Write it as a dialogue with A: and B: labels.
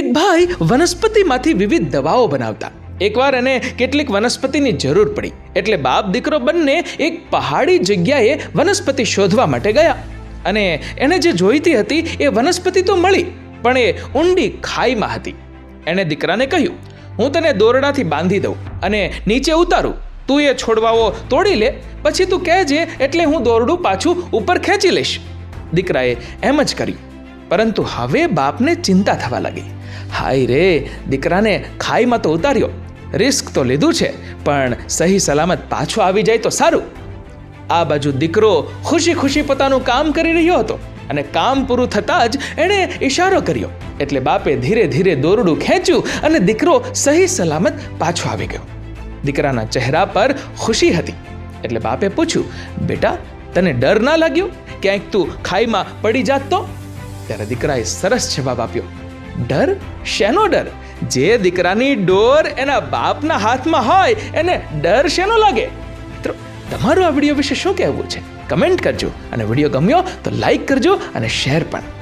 A: એક ભાઈ વનસ્પતિમાંથી વિવિધ દવાઓ બનાવતા. એકવાર એને કેટલીક વનસ્પતિની જરૂર પડી, એટલે બાપ દીકરો બંને એક પહાડી જગ્યાએ વનસ્પતિ શોધવા માટે ગયા. અને એને જે જોઈતી હતી એ વનસ્પતિ તો મળી, પણ એ ઊંડી ખાઈમાં હતી. એણે દીકરાને કહ્યું, હું તને દોરડાથી બાંધી દઉં અને નીચે ઉતારું, તું એ છોડવાઓ તોડી લે, પછી તું કહેજે એટલે હું દોરડું પાછું ઉપર ખેંચી લઈશ. દીકરાએ એમ જ કર્યું. પરંતુ હવે બાપને ચિંતા થવા લાગી. હાય રે, દીકરાને ખાઈમાં તો ઉતાર્યો, રિસ્ક તો લીધું છે, પણ સહી સલામત પાછો આવી જાય તો સારું. આ બાજુ દીકરો ખુશી ખુશી પોતાનું કામ કરી રહ્યો હતો અને કામ પૂરું થતાં જ એણે ઈશારો કર્યો, એટલે બાપે ધીરે ધીરે દોરડું ખેંચ્યું અને દીકરો સહી સલામત પાછો આવી ગયો. દીકરાના ચહેરા પર ખુશી હતી, એટલે બાપે પૂછ્યું, બેટા, તને ડર ના લાગ્યો? ક્યાંક તું ખાઈમાં પડી જાત તો? ત્યારે દીકરાએ સરસ જવાબ આપ્યો, ડર? શેનો ડર? જે દીકરાની ડોર એના બાપના હાથમાં હોય એને ડર શેનો લાગે? મિત્રો, તમારું આ વિડીયો વિશે શું કહેવું છે? કમેન્ટ કરજો, અને વિડીયો ગમ્યો તો લાઈક કરજો અને શેર પણ.